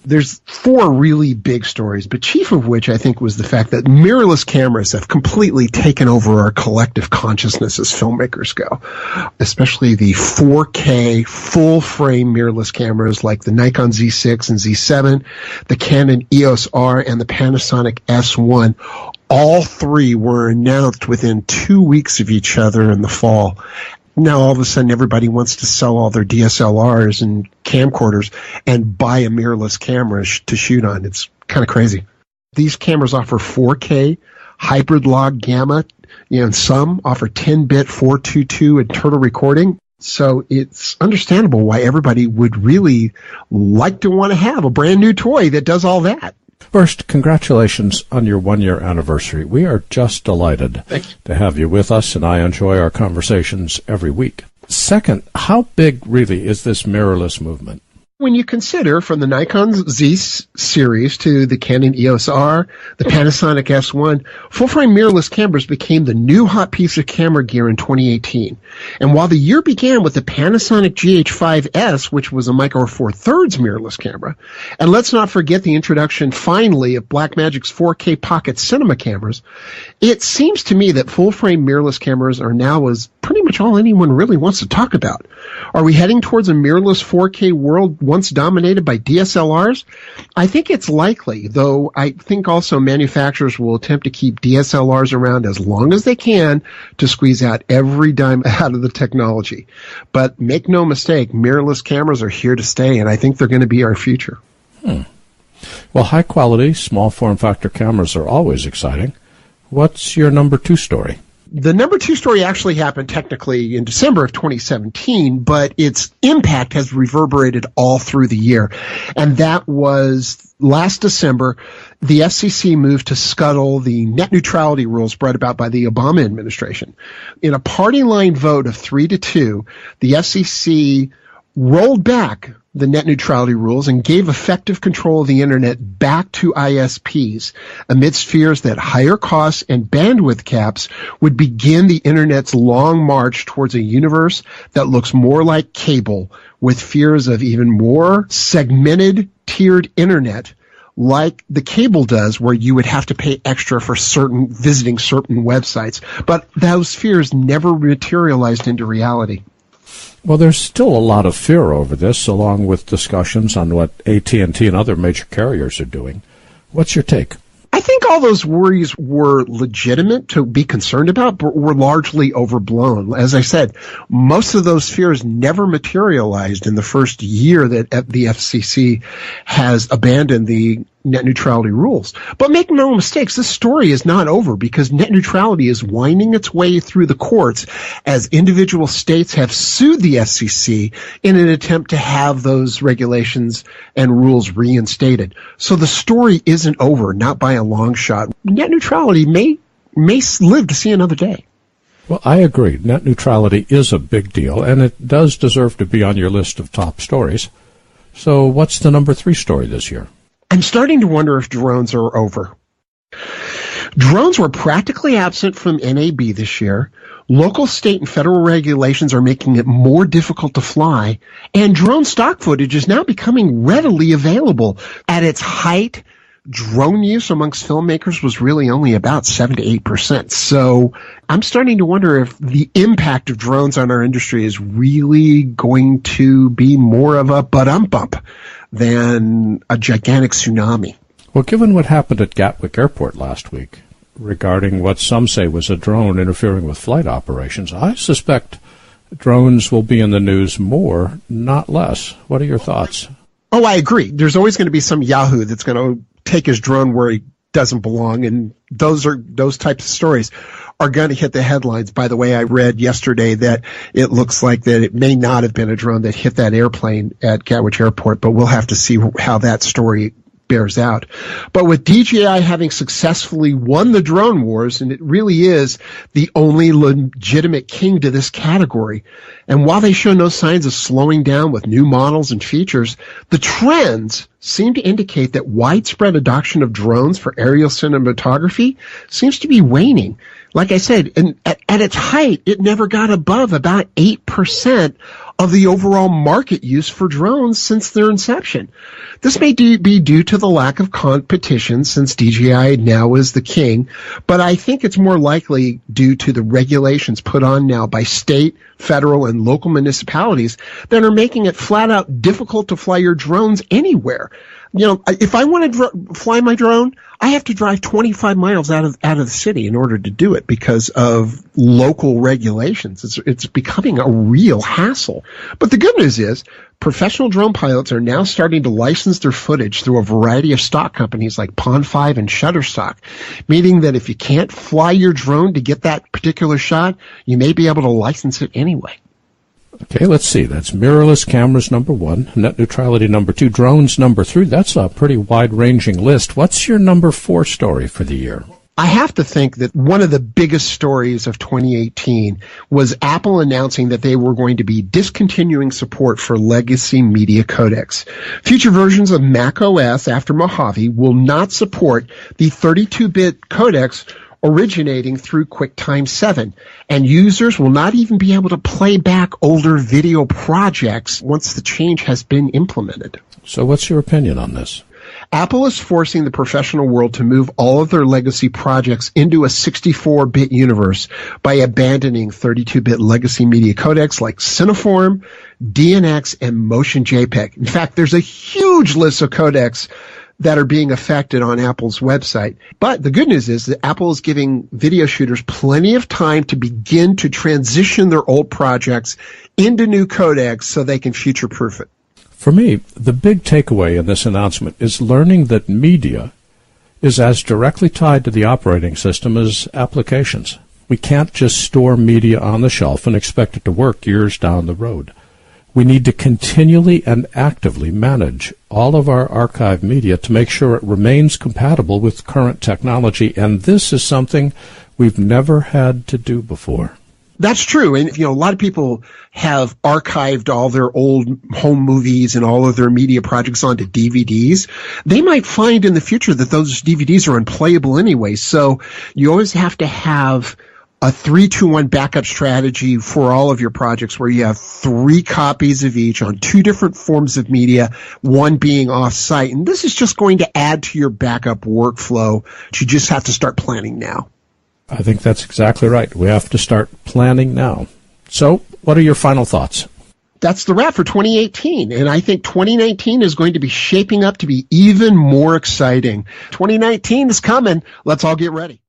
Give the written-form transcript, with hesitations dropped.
There's four really big stories, but chief of which I think was the fact that mirrorless cameras have completely taken over our collective consciousness as filmmakers go, especially the 4K full-frame mirrorless cameras like the Nikon Z6 and Z7, the Canon EOS R, and the Panasonic S1. All three were announced within 2 weeks of each other in the fall. Now, all of a sudden, everybody wants to sell all their DSLRs and camcorders and buy a mirrorless camera to shoot on. It's kind of crazy. These cameras offer 4K, hybrid log gamma, and some offer 10-bit 422 internal recording. So it's understandable why everybody would really like to want to have a brand new toy that does all that. First, congratulations on your one-year anniversary. We are just delighted to have you with us, and I enjoy our conversations every week. Second, how big really is this mirrorless movement? When you consider from the Nikon Z series to the Canon EOS R, the Panasonic S1, full-frame mirrorless cameras became the new hot piece of camera gear in 2018. And while the year began with the Panasonic GH5S, which was a Micro Four Thirds mirrorless camera, and let's not forget the introduction finally of Blackmagic's 4K Pocket Cinema cameras, it seems to me that full-frame mirrorless cameras are now pretty much all anyone really wants to talk about. Are we heading towards a mirrorless 4K world once dominated by DSLRs? I think it's likely, though I think also manufacturers will attempt to keep DSLRs around as long as they can to squeeze out every dime out of the technology. But make no mistake, mirrorless cameras are here to stay, and I think they're going to be our future. Well, high-quality, small form factor cameras are always exciting. What's your number two story? The number two story actually happened technically in December of 2017, but its impact has reverberated all through the year. And that was last December, the FCC moved to scuttle the net neutrality rules brought about by the Obama administration. In a party line vote of 3-2, the FCC rolled back the net neutrality rules and gave effective control of the internet back to ISPs amidst fears that higher costs and bandwidth caps would begin the internet's long march towards a universe that looks more like cable, with fears of even more segmented, tiered internet like the cable does, where you would have to pay extra for visiting certain websites. But those fears never materialized into reality. Well, there's still a lot of fear over this, along with discussions on what AT&T and other major carriers are doing. What's your take? I think all those worries were legitimate to be concerned about, but were largely overblown. As I said, most of those fears never materialized in the first year that the FCC has abandoned the net neutrality rules. But make no mistakes, this story is not over, because net neutrality is winding its way through the courts as individual states have sued the FCC in an attempt to have those regulations and rules reinstated. So the story isn't over, not by a long shot. Net neutrality may live to see another day. Well, I agree. Net neutrality is a big deal, and it does deserve to be on your list of top stories. So what's the number three story this year? I'm starting to wonder if drones are over. Drones were practically absent from NAB this year. Local, state, and federal regulations are making it more difficult to fly, and drone stock footage is now becoming readily available. At its height, drone use amongst filmmakers was really only about 7 to 8%. So I'm starting to wonder if the impact of drones on our industry is really going to be more of a bump than a gigantic tsunami. Well, given what happened at Gatwick Airport last week regarding what some say was a drone interfering with flight operations, I suspect drones will be in the news more, not less. What are your thoughts? Oh, I agree. There's always going to be some yahoo that's going to take his drone where he doesn't belong, and those types of stories are going to hit the headlines. By the way, I read yesterday that it looks like that it may not have been a drone that hit that airplane at Gatwick Airport, but we'll have to see how that story bears out. But with DJI having successfully won the drone wars, and it really is the only legitimate king to this category, and while they show no signs of slowing down with new models and features, the trends seem to indicate that widespread adoption of drones for aerial cinematography seems to be waning. Like I said, at its height, it never got above about 8% of the overall market use for drones since their inception. This may be due to the lack of competition since DJI now is the king, but I think it's more likely due to the regulations put on now by state, federal, and local municipalities that are making it flat out difficult to fly your drones anywhere. You know, if I want to fly my drone, I have to drive 25 miles out of the city in order to do it because of local regulations. It's becoming a real hassle. But the good news is professional drone pilots are now starting to license their footage through a variety of stock companies like Pond5 and Shutterstock, meaning that if you can't fly your drone to get that particular shot, you may be able to license it anyway. Okay, let's see. That's mirrorless cameras number 1, net neutrality number 2, drones number 3. That's a pretty wide-ranging list. What's your number 4 story for the year? I have to think that one of the biggest stories of 2018 was Apple announcing that they were going to be discontinuing support for legacy media codecs. Future versions of Mac OS after Mojave will not support the 32-bit codecs originating through QuickTime 7, and users will not even be able to play back older video projects once the change has been implemented. So what's your opinion on this? Apple is forcing the professional world to move all of their legacy projects into a 64-bit universe by abandoning 32-bit legacy media codecs like Cineform, DNX, and Motion JPEG. In fact, there's a huge list of codecs that are being affected on Apple's website. But the good news is that Apple is giving video shooters plenty of time to begin to transition their old projects into new codecs so they can future-proof it. For me, the big takeaway in this announcement is learning that media is as directly tied to the operating system as applications. We can't just store media on the shelf and expect it to work years down the road. We need to continually and actively manage all of our archive media to make sure it remains compatible with current technology, and this is something we've never had to do before. That's true. And, you know, a lot of people have archived all their old home movies and all of their media projects onto DVDs. They might find in the future that those DVDs are unplayable anyway. So you always have to have a 3-2-1 backup strategy for all of your projects where you have 3 copies of each on 2 different forms of media, one being off-site. And this is just going to add to your backup workflow. You just have to start planning now. I think that's exactly right. We have to start planning now. So, what are your final thoughts? That's the wrap for 2018. And I think 2019 is going to be shaping up to be even more exciting. 2019 is coming. Let's all get ready.